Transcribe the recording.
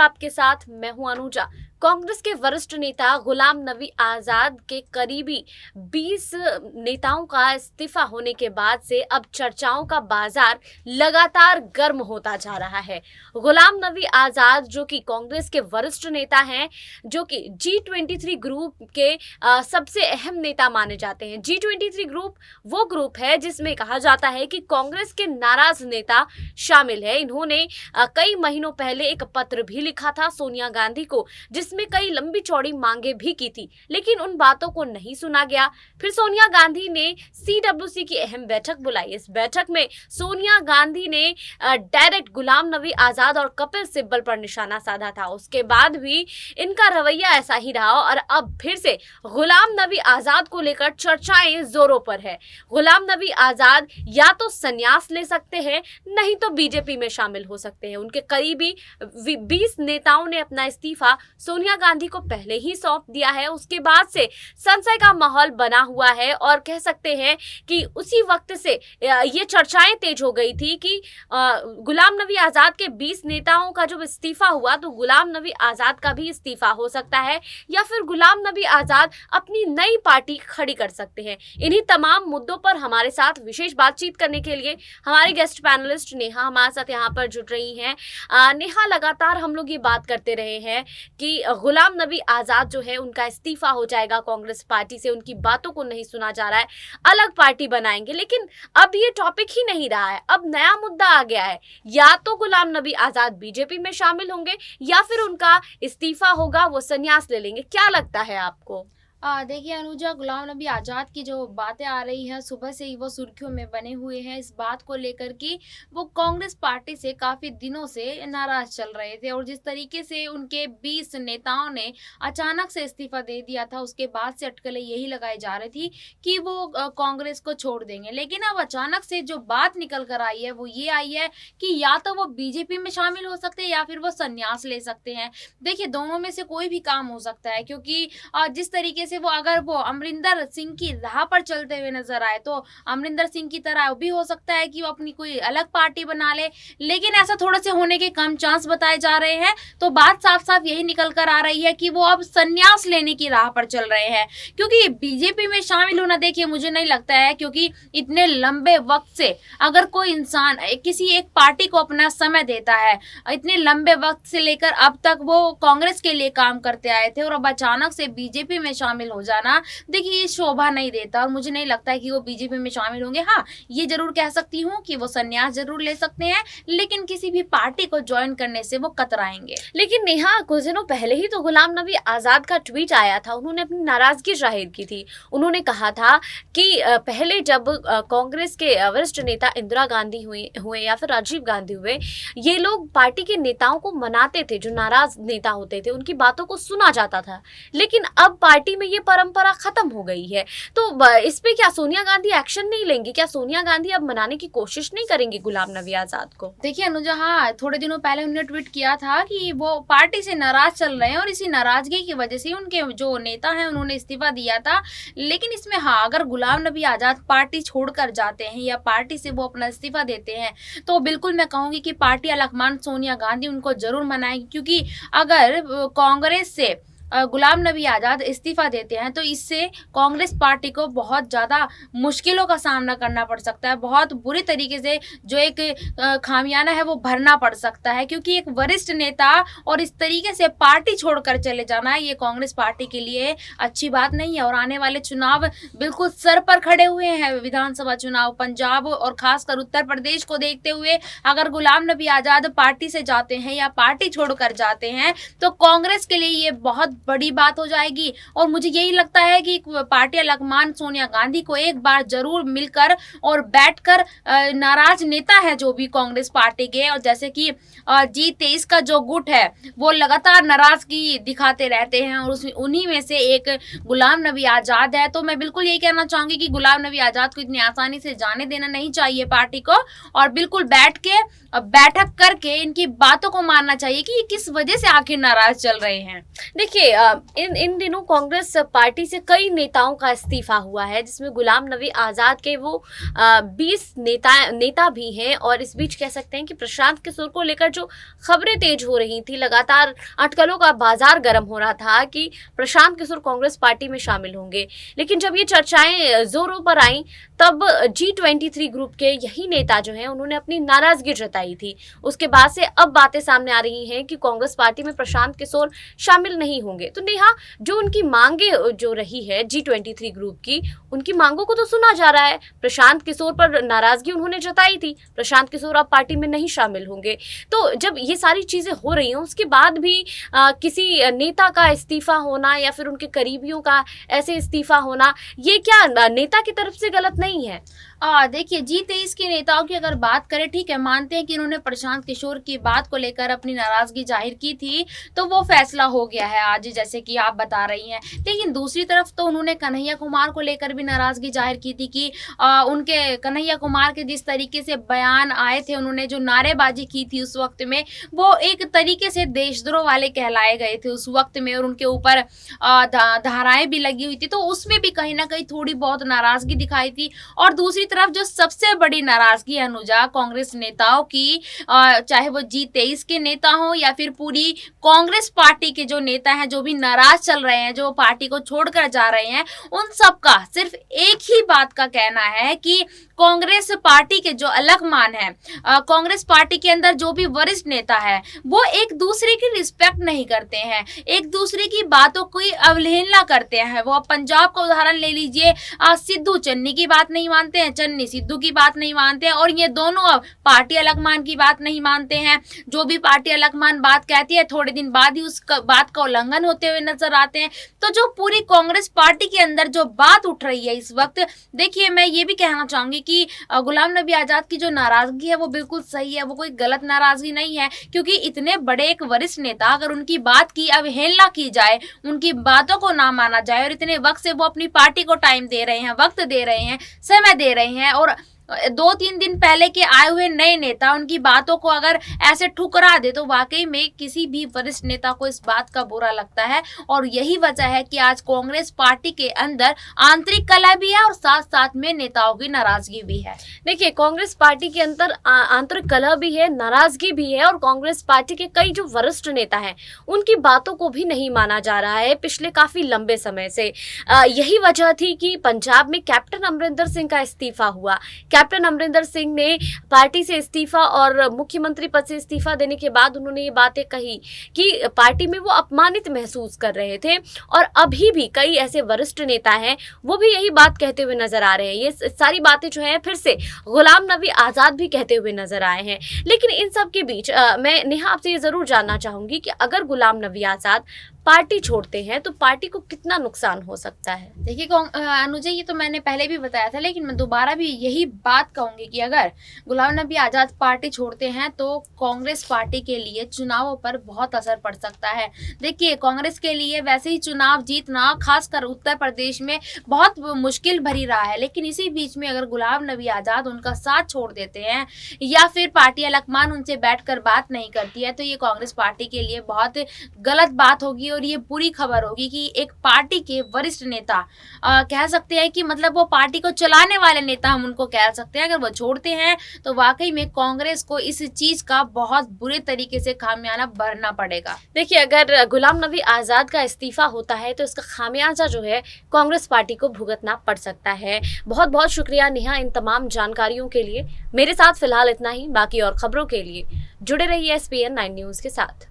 आपके साथ मैं हूं अनुजा। कांग्रेस के वरिष्ठ नेता गुलाम नबी आजाद के करीबी 20 नेताओं का इस्तीफा होने के बाद से अब चर्चाओं का बाजार लगातार गर्म होता जा रहा है। गुलाम नबी आजाद जो कि कांग्रेस के वरिष्ठ नेता हैं, जो कि G23 ग्रुप के सबसे अहम नेता माने जाते हैं। G23 ग्रुप वो ग्रुप है जिसमें कहा जाता है कि कांग्रेस के नाराज नेता शामिल है। इन्होंने कई महीनों पहले एक पत्र भी लिखा था सोनिया गांधी को, जिसमें कई लंबी चौड़ी मांगे भी की थी, लेकिन उन बातों को नहीं सुना गया। फिर सोनिया गांधी ने CWC की अहम बैठक बुलाई। इस बैठक में सोनिया गांधी ने डायरेक्ट गुलाम नबी आजाद और कपिल सिब्बल पर निशाना साधा था। उसके बाद भी इनका रवैया ऐसा ही रहा और अब फिर से गुलाम नबी आजाद को लेकर चर्चाएं जोरों पर है। गुलाम नबी आजाद या तो संन्यास ले सकते हैं, नहीं तो बीजेपी में शामिल हो सकते हैं। उनके करीबी 20 नेताओं ने अपना इस्तीफा सोनिया गांधी को पहले ही सौंप दिया है। उसके बाद से संशय का माहौल बना हुआ है और कह सकते हैं कि उसी वक्त से ये चर्चाएं तेज हो गई थी कि गुलाम नबी आजाद के 20 नेताओं का जब इस्तीफा हुआ तो गुलाम नबी आजाद का भी इस्तीफा हो सकता है, या फिर गुलाम नबी आजाद अपनी नई पार्टी खड़ी कर सकते हैं। इन्हीं तमाम मुद्दों पर हमारे साथ विशेष बातचीत करने के लिए हमारी गेस्ट पैनलिस्ट नेहा हमारे साथ यहाँ पर जुड़ रही हैं। नेहा, लगातार हम लोग ये बात करते रहे हैं कि गुलाम नबी आजाद जो है उनका इस्तीफा हो जाएगा कांग्रेस पार्टी से, उनकी बातों को नहीं सुना जा रहा है, अलग पार्टी बनाएंगे। लेकिन अब ये टॉपिक ही नहीं रहा है, अब नया मुद्दा आ गया है। या तो गुलाम नबी आजाद बीजेपी में शामिल होंगे या फिर उनका इस्तीफा होगा, वो संन्यास ले लेंगे। क्या लगता है आपको? देखिए अनुजा, गुलाम नबी आज़ाद की जो बातें आ रही हैं, सुबह से ही वो सुर्खियों में बने हुए हैं इस बात को लेकर कि वो कांग्रेस पार्टी से काफ़ी दिनों से नाराज चल रहे थे। और जिस तरीके से उनके 20 नेताओं ने अचानक से इस्तीफा दे दिया था, उसके बाद से अटकलें यही लगाई जा रही थी कि वो कांग्रेस को छोड़ देंगे। लेकिन अब अचानक से जो बात निकल कर आई है वो ये आई है कि या तो वो बीजेपी में शामिल हो सकते हैं या फिर वो संन्यास ले सकते हैं। देखिए, दोनों में से कोई भी काम हो सकता है, क्योंकि जिस तरीके से अगर वो अमरिंदर सिंह की राह पर चलते हुए नजर आए तो अमरिंदर सिंह की तरह भी हो सकता है कि वो अपनी कोई अलग पार्टी बना ले। लेकिन ऐसा थोड़े से होने के कम चांस बताए जा रहे हैं। तो बात साफ साफ यही निकल कर आ रही है कि वो अब संन्यास लेने की राह पर चल रहे हैं, क्योंकि बीजेपी में शामिल होना, देखिए, मुझे नहीं लगता है, क्योंकि इतने लंबे वक्त से अगर कोई इंसान किसी एक पार्टी को अपना समय देता है, इतने लंबे वक्त से लेकर अब तक वो कांग्रेस के लिए काम करते आए थे, और अब अचानक से बीजेपी में शामिल हो जाना, देखिए, ये शोभा नहीं देता और मुझे नहीं लगता है कि वो बीजेपी में शामिल होंगे। हाँ, ये जरूर कह सकती हूँ कि वो संन्यास जरूर ले सकते हैं, लेकिन किसी भी पार्टी को ज्वाइन करने से वो कतराएंगे। लेकिन नेहा, कुछ दिनों पहले ही तो गुलाम नबी आजाद का ट्वीट आया था, उन्होंने अपनी नाराजगी जाहिर की थी। उन्होंने कहा था कि पहले जब कांग्रेस के वरिष्ठ नेता इंदिरा गांधी हुए या फिर राजीव गांधी हुए, ये लोग पार्टी के नेताओं को मनाते थे, जो नाराज नेता होते थे उनकी बातों को सुना जाता था। लेकिन अब पार्टी में ये परंपरा खत्म हो गई है, तो इस पे क्या सोनिया गांधी एक्शन नहीं लेंगी? क्या सोनिया गांधी अब मनाने की कोशिश नहीं करेंगी गुलाम नबी आजाद को? देखिए अनुजा, हाँ, थोड़े दिनों पहले उन्होंने ट्वीट किया था कि वो पार्टी से नाराज चल रहे हैं और इसी नाराजगी की वजह से उनके जो नेता हैं उन्होंने इस्तीफा दिया था। लेकिन इसमें हाँ, अगर गुलाम नबी आजाद पार्टी छोड़कर जाते हैं या पार्टी से वो अपना इस्तीफा देते हैं, तो बिल्कुल मैं कहूंगी कि पार्टी अलकमान सोनिया गांधी उनको जरूर मनाएगी, क्योंकि अगर कांग्रेस से गुलाम नबी आज़ाद इस्तीफा देते हैं तो इससे कांग्रेस पार्टी को बहुत ज़्यादा मुश्किलों का सामना करना पड़ सकता है। बहुत बुरी तरीके से जो एक खामियाना है वो भरना पड़ सकता है, क्योंकि एक वरिष्ठ नेता और इस तरीके से पार्टी छोड़कर चले जाना, ये कांग्रेस पार्टी के लिए अच्छी बात नहीं है। और आने वाले चुनाव बिल्कुल सर पर खड़े हुए हैं, विधानसभा चुनाव पंजाब और खासकर उत्तर प्रदेश को देखते हुए अगर गुलाम नबी आज़ाद पार्टी से जाते हैं या पार्टी छोड़कर जाते हैं तो कांग्रेस के लिए ये बहुत बड़ी बात हो जाएगी। और मुझे यही लगता है कि पार्टी अलकमान सोनिया गांधी को एक बार जरूर मिलकर और बैठकर नाराज नेता है जो भी कांग्रेस पार्टी के, और जैसे कि G23 का जो गुट है वो लगातार नाराजगी दिखाते रहते हैं और उन्हीं में से एक गुलाम नबी आजाद है। तो मैं बिल्कुल यही कहना चाहूंगी कि गुलाम नबी आजाद को इतनी आसानी से जाने देना नहीं चाहिए पार्टी को, और बिल्कुल बैठक करके इनकी बातों को मानना चाहिए कि ये किस वजह से आखिर नाराज चल रहे हैं। देखिए, देखिए इन दिनों कांग्रेस पार्टी से कई नेताओं का इस्तीफा हुआ है, जिसमें गुलाम नबी आजाद के वो 20 नेता भी हैं। और इस बीच कह सकते हैं कि प्रशांत किशोर को लेकर जो खबरें तेज हो रही थी, लगातार अटकलों का बाजार गर्म हो रहा था कि प्रशांत किशोर कांग्रेस पार्टी में शामिल होंगे। लेकिन जब ये चर्चाएं जोरों पर आई, तब G23 ग्रुप के यही नेता जो हैं उन्होंने अपनी नाराजगी जताई थी। उसके बाद से अब बातें सामने आ रही हैं कि कांग्रेस पार्टी में प्रशांत किशोर शामिल नहीं होंगे। तो नेहा, जो उनकी मांगे जो रही है G23 ग्रुप की, उनकी मांगों को तो सुना जा रहा है। प्रशांत किशोर पर नाराजगी उन्होंने जताई थी, प्रशांत किशोर अब पार्टी में नहीं शामिल होंगे। तो जब ये सारी चीजें हो रही हैं, उसके बाद भी किसी नेता का इस्तीफा होना या फिर उनके करीबियों का ऐसे इस्तीफा होना, ये क्या नेता की तरफ से गलत नहीं है? देखिए, G23 के नेताओं की अगर बात करें, ठीक है, मानते हैं कि उन्होंने प्रशांत किशोर की बात को लेकर अपनी नाराजगी जाहिर की थी, तो वो फैसला हो गया है आज, जैसे कि आप बता रही हैं। लेकिन दूसरी तरफ तो उन्होंने कन्हैया कुमार को लेकर भी नाराजगी जाहिर की थी कि उनके कन्हैया कुमार के जिस तरीके से बयान आए थे, उन्होंने जो नारेबाजी की थी उस वक्त में, वो एक तरीके से देशद्रोह वाले कहलाए गए थे उस वक्त में, और उनके ऊपर धाराएं भी लगी हुई थी, तो उसमें भी कहीं ना कहीं थोड़ी बहुत नाराजगी दिखाई थी। और दूसरी तरफ जो सबसे बड़ी नाराजगी है अनुजा, कांग्रेस नेताओं की, चाहे वो G23 के नेता हो या फिर पूरी कांग्रेस पार्टी के जो नेता हैं, जो भी नाराज चल रहे हैं, जो पार्टी को छोड़कर जा रहे हैं, उन सबका सिर्फ एक ही बात का कहना है कि कांग्रेस पार्टी के जो अलग मान है, कांग्रेस पार्टी के अंदर जो भी वरिष्ठ नेता है, वो एक दूसरे की रिस्पेक्ट नहीं करते हैं, एक दूसरे की बातों की अवहेलना करते हैं। वो आप पंजाब का उदाहरण ले लीजिए, सिद्धू चन्नी की बात नहीं मानते हैं, चन्नी सिद्धू की बात नहीं मानते हैं, और ये दोनों पार्टी अलग मान की बात नहीं मानते हैं। जो भी पार्टी अलग मान बात कहती है, थोड़े दिन बाद ही उस बात का उल्लंघन होते हुए नजर आते हैं। तो जो पूरी कांग्रेस पार्टी के अंदर जो बात उठ रही है इस वक्त, देखिए, मैं ये भी कहना चाहूंगी कि गुलाम नबी आजाद की जो नाराजगी है वो बिल्कुल सही है, वो कोई गलत नाराजगी नहीं है, क्योंकि इतने बड़े एक वरिष्ठ नेता, अगर उनकी बात की अवहेलना की जाए, उनकी बातों को ना माना जाए, और इतने वक्त से वो अपनी पार्टी को टाइम दे रहे हैं, वक्त दे रहे हैं, समय दे रहे हैं, और 2-3 दिन पहले के आए हुए नए नेता उनकी बातों को अगर ऐसे ठुकरा दे, तो वाकई में किसी भी वरिष्ठ नेता को इस बात का बुरा लगता है। और यही वजह है कि आज कांग्रेस पार्टी के अंदर आंतरिक कलह भी है और साथ साथ में नेताओं की नाराजगी भी है। देखिए, कांग्रेस पार्टी के अंदर आंतरिक कलह भी है, नाराजगी भी है, और कांग्रेस पार्टी के कई जो वरिष्ठ नेता हैं उनकी बातों को भी नहीं माना जा रहा है पिछले काफी लंबे समय से। यही वजह थी कि पंजाब में कैप्टन अमरिंदर सिंह का इस्तीफा हुआ। कैप्टन अमरिंदर सिंह ने पार्टी से इस्तीफा और मुख्यमंत्री पद से इस्तीफा देने के बाद उन्होंने ये बातें कही कि पार्टी में वो अपमानित महसूस कर रहे थे, और अभी भी कई ऐसे वरिष्ठ नेता हैं वो भी यही बात कहते हुए नजर आ रहे हैं। ये सारी बातें जो है फिर से गुलाम नबी आजाद भी कहते हुए नजर आए हैं। लेकिन इन सब के बीच मैं नेहा आपसे ये जरूर जानना चाहूंगी कि अगर गुलाम नबी आजाद पार्टी छोड़ते हैं तो पार्टी को कितना नुकसान हो सकता है? देखिए अनुजा, ये तो मैंने पहले भी बताया था, लेकिन मैं दोबारा भी यही बात कहूंगी कि अगर गुलाम नबी आजाद पार्टी छोड़ते हैं तो कांग्रेस पार्टी के लिए चुनावों पर बहुत असर पड़ सकता है। देखिए, कांग्रेस के लिए वैसे ही चुनाव जीतना खासकर उत्तर प्रदेश में बहुत मुश्किल भरी रहा है, लेकिन इसी बीच में अगर गुलाम नबी आजाद उनका साथ छोड़ देते हैं या फिर पार्टी अलकमान उनसे बैठकर बात नहीं करती है, तो ये कांग्रेस पार्टी के लिए बहुत गलत बात होगी, और ये बुरी खबर होगी कि एक पार्टी के वरिष्ठ नेता, कह सकते हैं कि मतलब वो पार्टी को चलाने वाले नेता हम उनको कह सकते हैं, अगर वो छोड़ते हैं तो वाकई में कांग्रेस को इस चीज का बहुत बुरे तरीके से खामियाजा भरना पड़ेगा। देखिए, अगर गुलाम नबी आजाद का इस्तीफा होता है तो इसका खामियाजा जो है कांग्रेस पार्टी को भुगतना पड़ सकता है। बहुत बहुत शुक्रिया नेहा इन तमाम जानकारियों के लिए। मेरे साथ फिलहाल इतना ही, बाकी और खबरों के लिए जुड़े रहिए SPN 9 न्यूज के साथ।